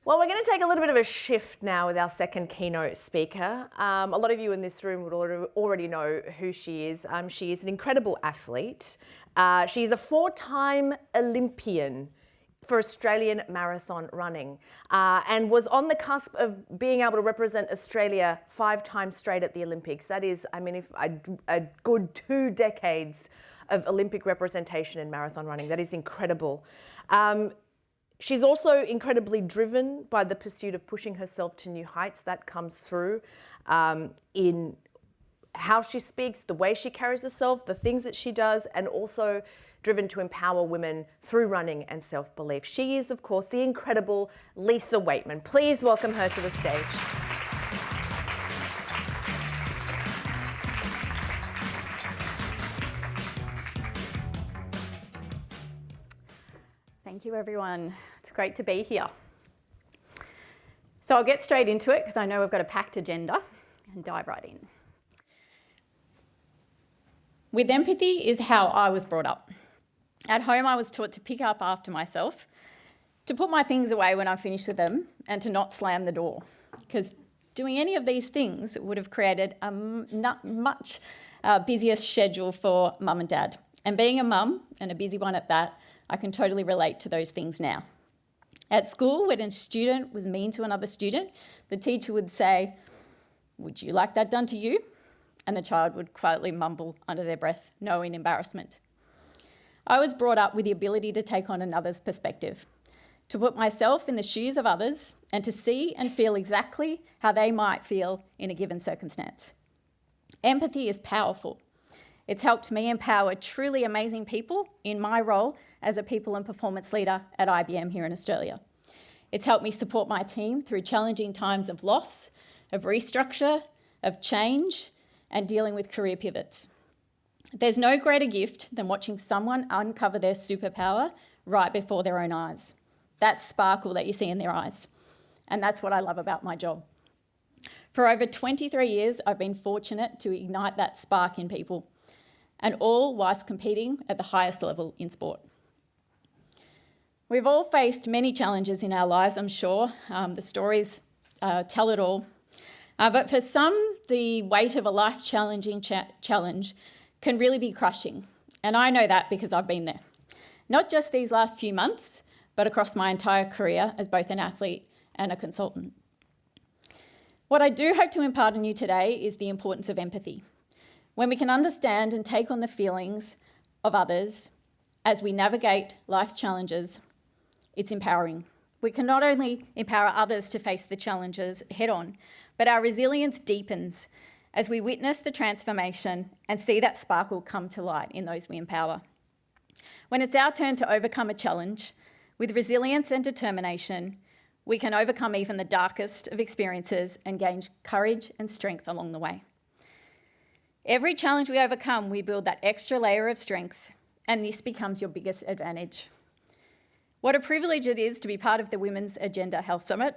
Well, we're going to take a little bit of a shift now with our second keynote speaker. A lot of you in this room would already know who she is. She is an incredible athlete. She's a 4-time Olympian for Australian marathon running and was on the cusp of being able to represent Australia 5 times straight at the Olympics. That is, I mean, if a good 2 decades of Olympic representation in marathon running. That is incredible. She's also incredibly driven by the pursuit of pushing herself to new heights. That comes through in how she speaks, the way she carries herself, the things that she does, and also driven to empower women through running and self-belief. She is, of course, the incredible Lisa Weightman. Please welcome her to the stage. Thank you, everyone. It's great to be here. So I'll get straight into it because I know we've got a packed agenda and dive right in. With empathy is how I was brought up. At home, I was taught to pick up after myself, to put my things away when I'm finished with them, and to not slam the door. Because doing any of these things would have created a much busier schedule for mum and dad. And being a mum, and a busy one at that, I can totally relate to those things now. At school, when a student was mean to another student, the teacher would say, "Would you like that done to you?" And the child would quietly mumble under their breath, "No," in embarrassment. I was brought up with the ability to take on another's perspective, to put myself in the shoes of others and to see and feel exactly how they might feel in a given circumstance. Empathy is powerful. It's helped me empower truly amazing people in my role as a people and performance leader at IBM here in Australia. It's helped me support my team through challenging times of loss, of restructure, of change, and dealing with career pivots. There's no greater gift than watching someone uncover their superpower right before their own eyes. That sparkle that you see in their eyes. And that's what I love about my job. For over 23 years, I've been fortunate to ignite that spark in people, and all whilst competing at the highest level in sport. We've all faced many challenges in our lives, I'm sure. The stories tell it all. But for some, the weight of a life-challenging challenge can really be crushing. And I know that because I've been there. Not just these last few months, but across my entire career as both an athlete and a consultant. What I do hope to impart on you today is the importance of empathy. When we can understand and take on the feelings of others as we navigate life's challenges, it's empowering. We can not only empower others to face the challenges head on, but our resilience deepens as we witness the transformation and see that sparkle come to light in those we empower. When it's our turn to overcome a challenge, with resilience and determination, we can overcome even the darkest of experiences and gain courage and strength along the way. Every challenge we overcome, we build that extra layer of strength, and this becomes your biggest advantage. What a privilege it is to be part of the Women's Agenda Health Summit.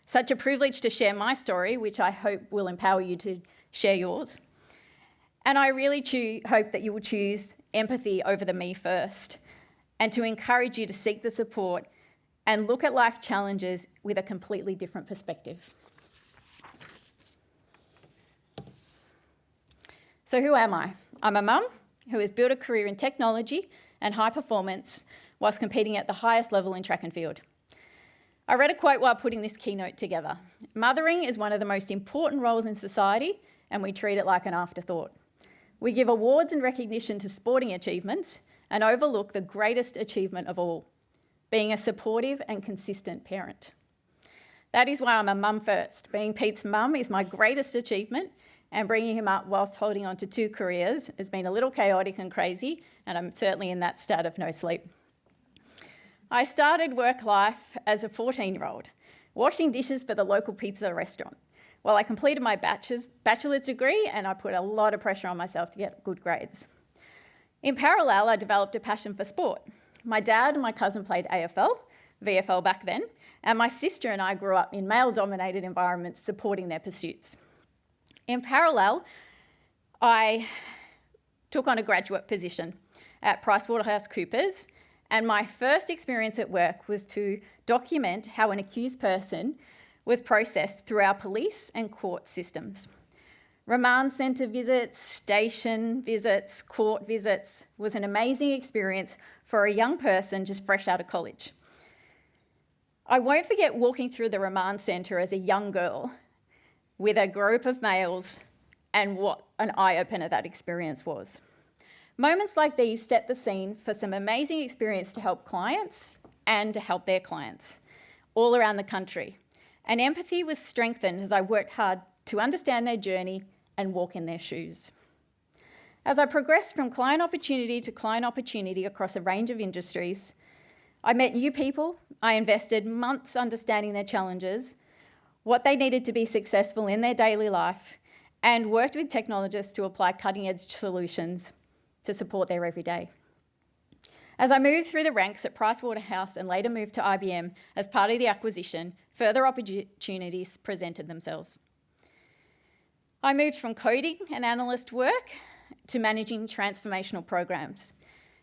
Such a privilege to share my story, which I hope will empower you to share yours. And I really hope that you will choose empathy over the me first, and to encourage you to seek the support and look at life challenges with a completely different perspective. So who am I? I'm a mum who has built a career in technology and high performance whilst competing at the highest level in track and field. I read a quote while putting this keynote together. Mothering is one of the most important roles in society, and we treat it like an afterthought. We give awards and recognition to sporting achievements and overlook the greatest achievement of all, being a supportive and consistent parent. That is why I'm a mum first. Being Pete's mum is my greatest achievement, and bringing him up whilst holding on to 2 careers has been a little chaotic and crazy, and I'm certainly in that state of no sleep. I started work life as a 14-year-old, washing dishes for the local pizza restaurant, while I completed my bachelor's degree, and I put a lot of pressure on myself to get good grades. In parallel, I developed a passion for sport. My dad and my cousin played AFL, VFL back then, and my sister and I grew up in male-dominated environments supporting their pursuits. In parallel, I took on a graduate position at PricewaterhouseCoopers And my first experience at work was to document how an accused person was processed through our police and court systems. Remand centre visits, station visits, court visits was an amazing experience for a young person just fresh out of college. I won't forget walking through the remand centre as a young girl with a group of males and what an eye-opener that experience was. Moments like these set the scene for some amazing experience to help clients and to help their clients all around the country. And empathy was strengthened as I worked hard to understand their journey and walk in their shoes. As I progressed from client opportunity to client opportunity across a range of industries, I met new people. I invested months understanding their challenges, what they needed to be successful in their daily life, and worked with technologists to apply cutting-edge solutions to support their everyday. As I moved through the ranks at Pricewaterhouse and later moved to IBM as part of the acquisition, further opportunities presented themselves. I moved from coding and analyst work to managing transformational programs.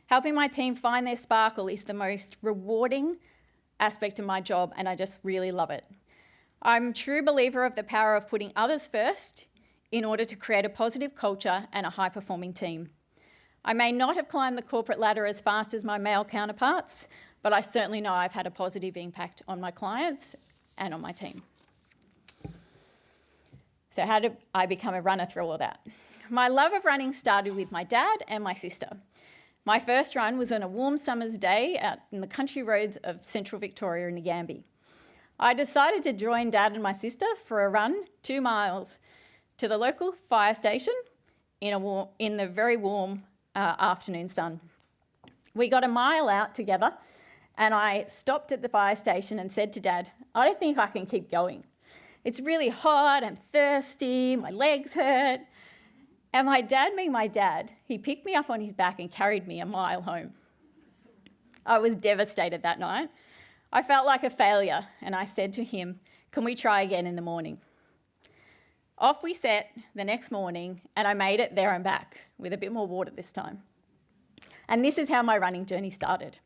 Helping my team find their sparkle is the most rewarding aspect of my job, and I just really love it. I'm a true believer of the power of putting others first in order to create a positive culture and a high-performing team. I may not have climbed the corporate ladder as fast as my male counterparts, but I certainly know I've had a positive impact on my clients and on my team. So how did I become a runner through all that? My love of running started with my dad and my sister. My first run was on a warm summer's day out in the country roads of central Victoria in Nagambie. I decided to join Dad and my sister for a run 2 miles to the local fire station in the very warm afternoon sun. We got a mile out together and I stopped at the fire station and said to Dad, I don't think I can keep going. It's really hot, I'm thirsty, my legs hurt. And my dad being my dad, he picked me up on his back and carried me a mile home. I was devastated that night. I felt like a failure and I said to him, can we try again in the morning? Off we set the next morning and I made it there and back with a bit more water this time. And this is how my running journey started.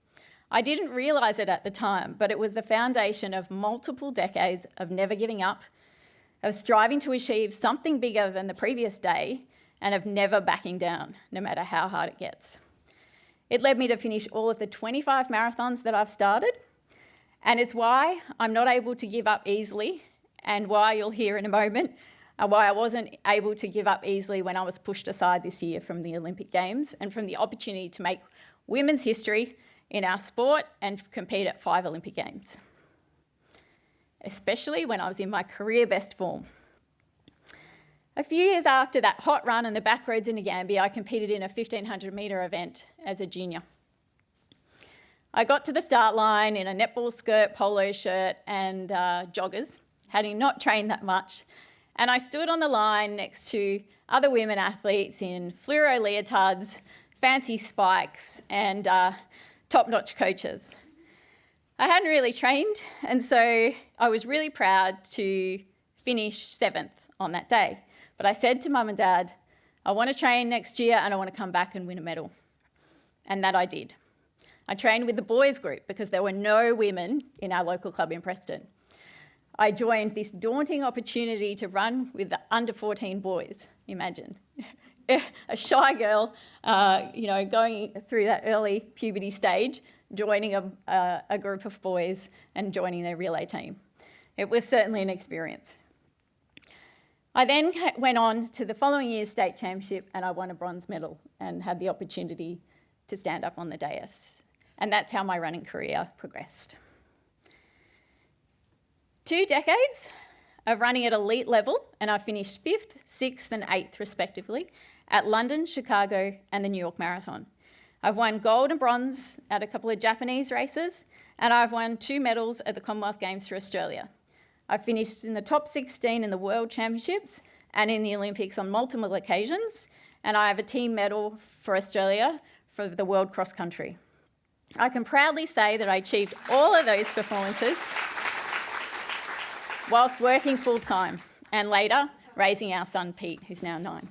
I didn't realise it at the time, but it was the foundation of multiple decades of never giving up, of striving to achieve something bigger than the previous day, and of never backing down, no matter how hard it gets. It led me to finish all of the 25 marathons that I've started, and it's why I'm not able to give up easily, and why you'll hear in a moment why I wasn't able to give up easily when I was pushed aside this year from the Olympic Games and from the opportunity to make women's history in our sport and compete at 5 Olympic Games, especially when I was in my career best form. A few years after that hot run on the back roads in Nagambie, I competed in a 1,500 metre event as a junior. I got to the start line in a netball skirt, polo shirt and joggers, having not trained that much, and I stood on the line next to other women athletes in fluoro leotards, fancy spikes and top-notch coaches. I hadn't really trained, and so I was really proud to finish 7th on that day. But I said to Mum and Dad, I want to train next year and I want to come back and win a medal. And that I did. I trained with the boys group because there were no women in our local club in Preston. I joined this daunting opportunity to run with the under 14 boys, imagine. A shy girl, going through that early puberty stage, joining a group of boys and joining their relay team. It was certainly an experience. I then went on to the following year's state championship and I won a bronze medal and had the opportunity to stand up on the dais. And that's how my running career progressed. 2 decades of running at elite level, and I finished 5th, 6th and 8th respectively at London, Chicago and the New York Marathon. I've won gold and bronze at a couple of Japanese races, and I've won 2 medals at the Commonwealth Games for Australia. I've finished in the top 16 in the World Championships and in the Olympics on multiple occasions, and I have a team medal for Australia for the World Cross Country. I can proudly say that I achieved all of those performances whilst working full-time and later raising our son Pete, who's now 9.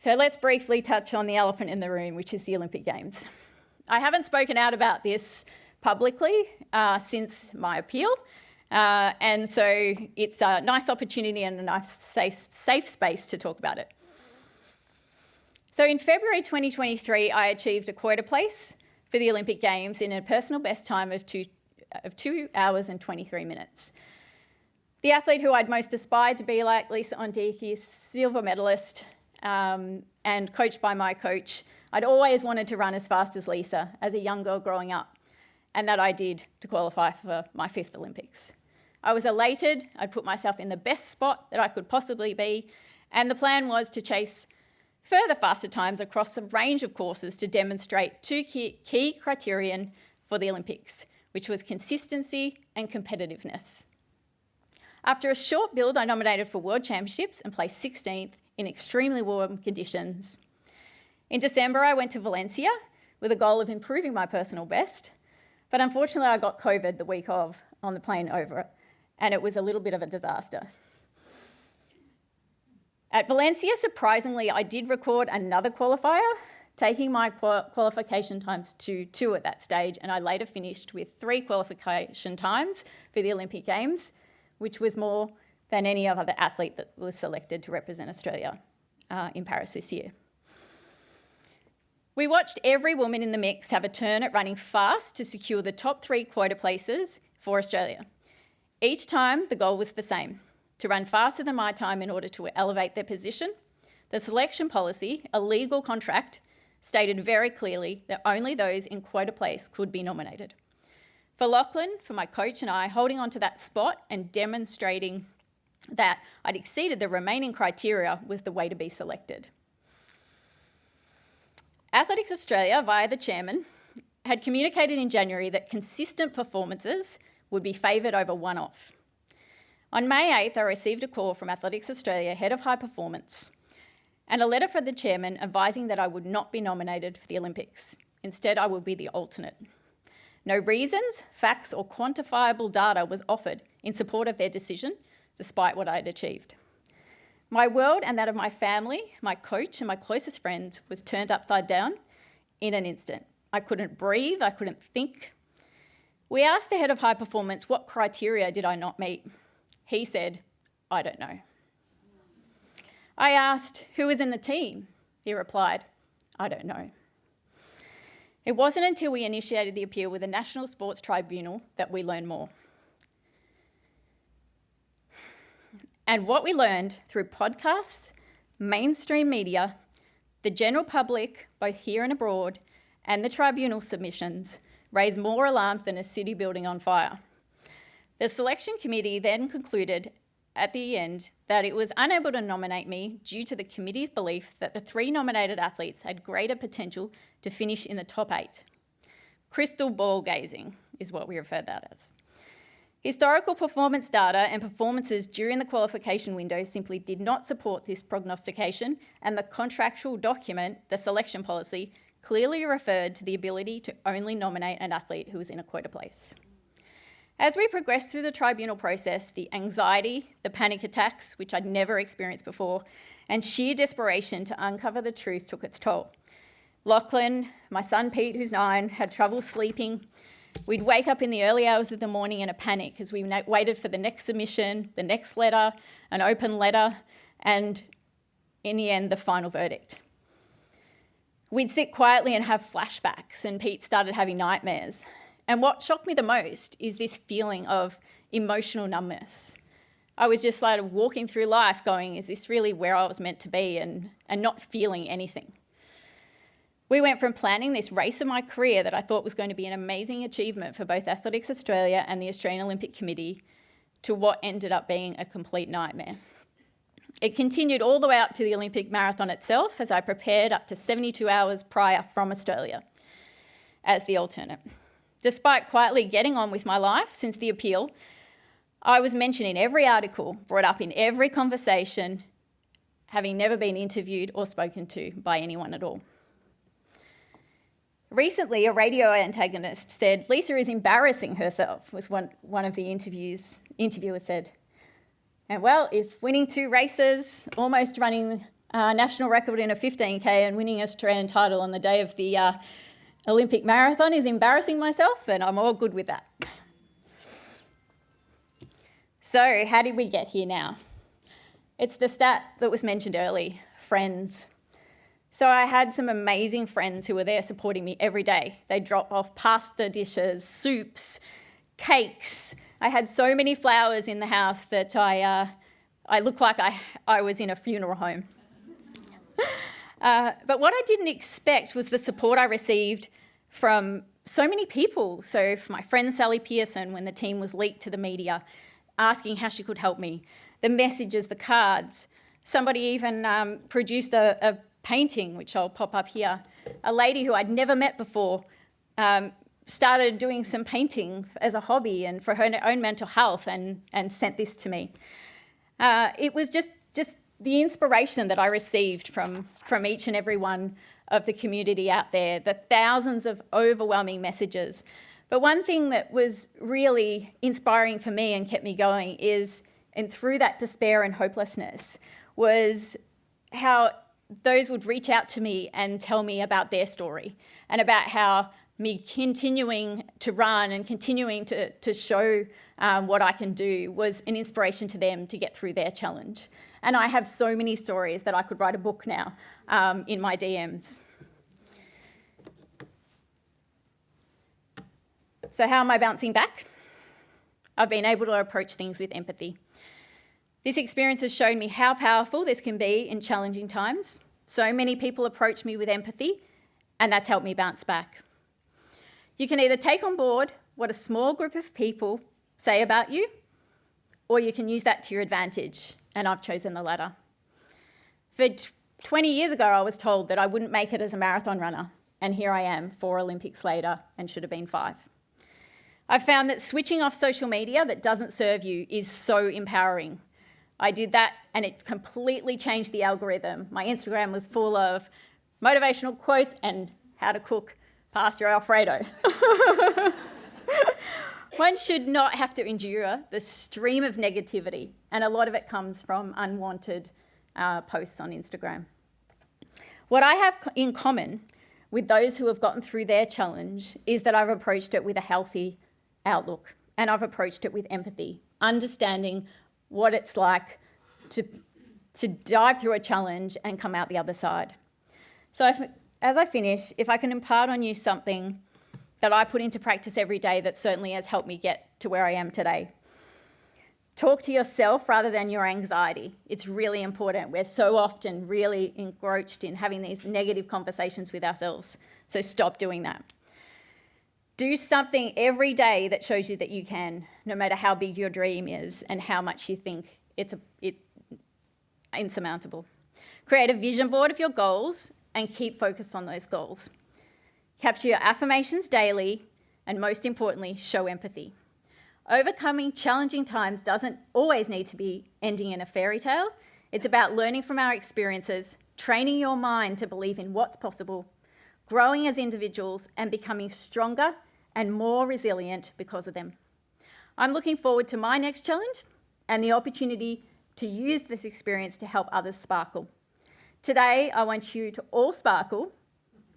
So let's briefly touch on the elephant in the room, which is the Olympic Games. I haven't spoken out about this publicly since my appeal, and so it's a nice opportunity and a nice safe space to talk about it. So in February 2023, I achieved a quota place for the Olympic Games in a personal best time of 2 hours and 23 minutes. The athlete who I'd most aspired to be like, Lisa Ondiki, silver medalist, and coached by my coach. I'd always wanted to run as fast as Lisa as a young girl growing up, and that I did to qualify for my 5th Olympics. I was elated. I'd put myself in the best spot that I could possibly be, and the plan was to chase further faster times across a range of courses to demonstrate 2 key criterion for the Olympics, which was consistency and competitiveness. After a short build, I nominated for World Championships and placed 16th in extremely warm conditions. In December, I went to Valencia with a goal of improving my personal best, but unfortunately I got COVID the week of on the plane over, and it was a little bit of a disaster. At Valencia, surprisingly, I did record another qualifier, taking my qualification times to 2 at that stage, and I later finished with 3 qualification times for the Olympic Games, which was more than any other athlete that was selected to represent Australia in Paris this year. We watched every woman in the mix have a turn at running fast to secure the top 3 quota places for Australia. Each time, the goal was the same: to run faster than my time in order to elevate their position. The selection policy, a legal contract, stated very clearly that only those in quota place could be nominated. For Lachlan, for my coach and I, holding on to that spot and demonstrating that I'd exceeded the remaining criteria was the way to be selected. Athletics Australia, via the chairman, had communicated in January that consistent performances would be favoured over one-off. On May 8th, I received a call from Athletics Australia, head of high performance, and a letter from the chairman advising that I would not be nominated for the Olympics. Instead, I would be the alternate. No reasons, facts, or quantifiable data was offered in support of their decision, despite what I had achieved. My world and that of my family, my coach, and my closest friends was turned upside down in an instant. I couldn't breathe, I couldn't think. We asked the head of high performance, what criteria did I not meet? He said, I don't know. I asked, who was in the team? He replied, I don't know. It wasn't until we initiated the appeal with the National Sports Tribunal that we learned more. And what we learned through podcasts, mainstream media, the general public, both here and abroad, and the tribunal submissions raised more alarm than a city building on fire. The selection committee then concluded at the end that it was unable to nominate me due to the committee's belief that the 3 nominated athletes had greater potential to finish in the top 8. Crystal ball gazing is what we refer to that as. Historical performance data and performances during the qualification window simply did not support this prognostication, and the contractual document, the selection policy, clearly referred to the ability to only nominate an athlete who was in a quota place. As we progressed through the tribunal process, the anxiety, the panic attacks, which I'd never experienced before, and sheer desperation to uncover the truth took its toll. Lachlan, my son Pete, who's 9, had trouble sleeping. We'd wake up in the early hours of the morning in a panic as we waited for the next submission, the next letter, an open letter, and in the end, the final verdict. We'd sit quietly and have flashbacks, and Pete started having nightmares. And what shocked me the most is this feeling of emotional numbness. I was just like walking through life going, is this really where I was meant to be, and not feeling anything. We went from planning this race of my career that I thought was going to be an amazing achievement for both Athletics Australia and the Australian Olympic Committee to what ended up being a complete nightmare. It continued all the way up to the Olympic marathon itself as I prepared up to 72 hours prior from Australia as the alternate. Despite quietly getting on with my life since the appeal, I was mentioned in every article, brought up in every conversation, having never been interviewed or spoken to by anyone at all. Recently, a radio antagonist said, Lisa is embarrassing herself, was one of the interviewers said. And well, if winning 2 races, almost running national record in a 15K and winning Australian title on the day of the Olympic marathon is embarrassing myself, and I'm all good with that. So how did we get here now? It's the stat that was mentioned earlier, friends. So I had some amazing friends who were there supporting me every day. They'd drop off pasta dishes, soups, cakes. I had so many flowers in the house that I looked like I was in a funeral home. But what I didn't expect was the support I received from so many people. So from my friend Sally Pearson, when the team was leaked to the media, asking how she could help me, the messages, the cards. Somebody even produced a painting, which I'll pop up here. A lady who I'd never met before started doing some painting as a hobby and for her own mental health and sent this to me. It was just the inspiration that I received from each and every one of the community out there, the thousands of overwhelming messages. But one thing that was really inspiring for me and kept me going is, and through that despair and hopelessness, was how those would reach out to me and tell me about their story and about how me continuing to run and continuing to show what I can do was an inspiration to them to get through their challenge. And I have so many stories that I could write a book now in my DMs. So how am I bouncing back? I've been able to approach things with empathy. This experience has shown me how powerful this can be in challenging times. So many people approach me with empathy, and that's helped me bounce back. You can either take on board what a small group of people say about you, or you can use that to your advantage, and I've chosen the latter. For 20 years ago, I was told that I wouldn't make it as a marathon runner, and here I am, 4 Olympics later, and should have been 5. I've found that switching off social media that doesn't serve you is so empowering. I did that and it completely changed the algorithm. My Instagram was full of motivational quotes and how to cook pasta Alfredo. One should not have to endure the stream of negativity, and a lot of it comes from unwanted posts on Instagram. What I have in common with those who have gotten through their challenge is that I've approached it with a healthy outlook, and I've approached it with empathy, understanding what it's like to dive through a challenge and come out the other side. So as I finish, if I can impart on you something that I put into practice every day that certainly has helped me get to where I am today. Talk to yourself rather than your anxiety. It's really important. We're so often really engrossed in having these negative conversations with ourselves, so stop doing that. Do something every day that shows you that you can, no matter how big your dream is and how much you think it's insurmountable. Create a vision board of your goals and keep focused on those goals. Capture your affirmations daily, and most importantly, show empathy. Overcoming challenging times doesn't always need to be ending in a fairy tale. It's about learning from our experiences, training your mind to believe in what's possible, growing as individuals, and becoming stronger and more resilient because of them. I'm looking forward to my next challenge and the opportunity to use this experience to help others sparkle. Today, I want you to all sparkle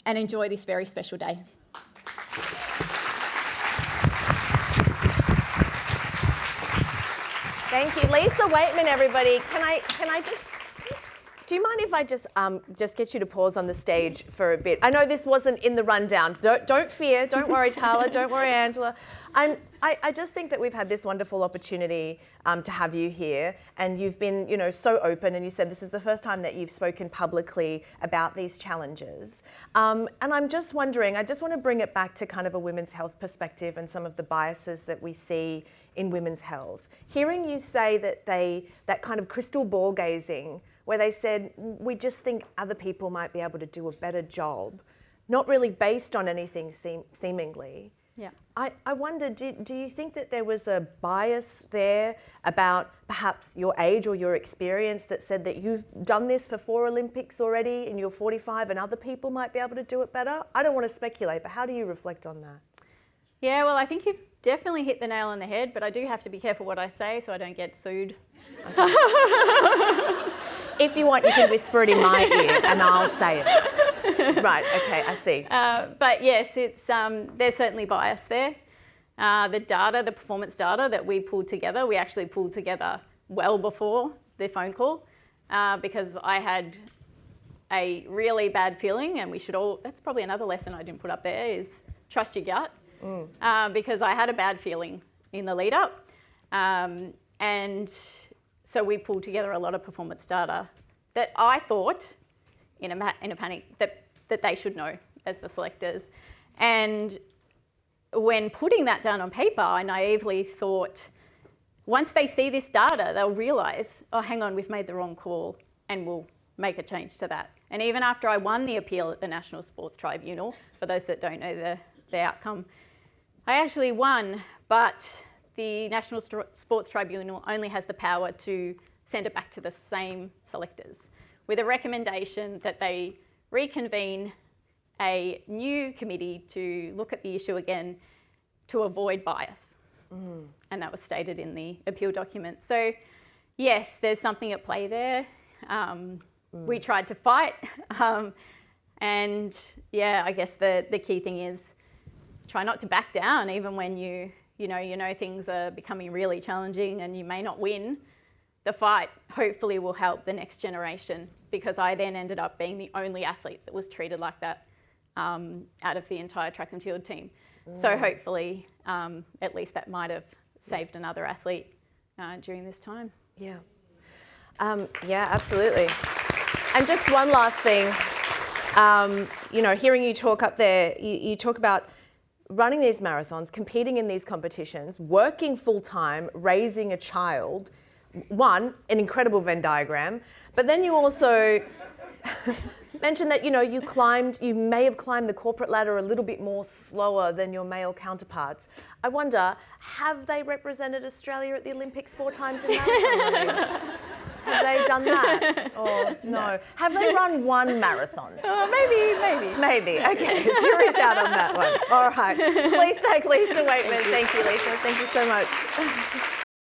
and enjoy this very special day. Thank you. Lisa Weightman, everybody. Can I just, do you mind if I just get you to pause on the stage for a bit? I know this wasn't in the rundown. Don't fear. Don't worry, Tala. Don't worry, Angela. I just think that we've had this wonderful opportunity to have you here, and you've been, so open, and you said this is the first time that you've spoken publicly about these challenges. And I'm just wondering, I just want to bring it back to kind of a women's health perspective and some of the biases that we see in women's health. Hearing you say that kind of crystal ball gazing, where they said, we just think other people might be able to do a better job, not really based on anything seemingly. Yeah. I wonder, do you think that there was a bias there about perhaps your age or your experience that said that you've done this for 4 Olympics already and you're 45 and other people might be able to do it better? I don't want to speculate, but how do you reflect on that? Yeah, well, I think you've definitely hit the nail on the head, but I do have to be careful what I say so I don't get sued. Okay. If you want, you can whisper it in my ear and I'll say it. Right, okay, I see. But yes, it's there's certainly bias there. The performance data that we pulled together, we actually pulled together well before the phone call because I had a really bad feeling, and that's probably another lesson I didn't put up there, is trust your gut. Because I had a bad feeling in the lead up. And so we pulled together a lot of performance data that I thought in a panic that they should know as the selectors. And when putting that down on paper, I naively thought, once they see this data, they'll realise, oh, hang on, we've made the wrong call, and we'll make a change to that. And even after I won the appeal at the National Sports Tribunal, for those that don't know the outcome, I actually won, but the National Sports Tribunal only has the power to send it back to the same selectors with a recommendation that they reconvene a new committee to look at the issue again to avoid bias. And that was stated in the appeal document. So yes, there's something at play there. We tried to fight. And yeah, I guess the key thing is try not to back down even when you know things are becoming really challenging and you may not win. The fight hopefully will help the next generation, because I then ended up being the only athlete that was treated like that out of the entire track and field team. So hopefully at least that might have saved another athlete during this time. Yeah. Yeah, absolutely. And just one last thing, hearing you talk up there, you talk about running these marathons, competing in these competitions, working full-time, raising a child. One, an incredible Venn diagram, but then you also mentioned that, you may have climbed the corporate ladder a little bit more slower than your male counterparts. I wonder, have they represented Australia at the Olympics 4 times in marathon running? Have they done that? Or no? Have they run one marathon? Maybe. Maybe. Okay, the jury's out on that one. All right. Please thank Lisa Weightman. Thank you, Lisa. Thank you so much.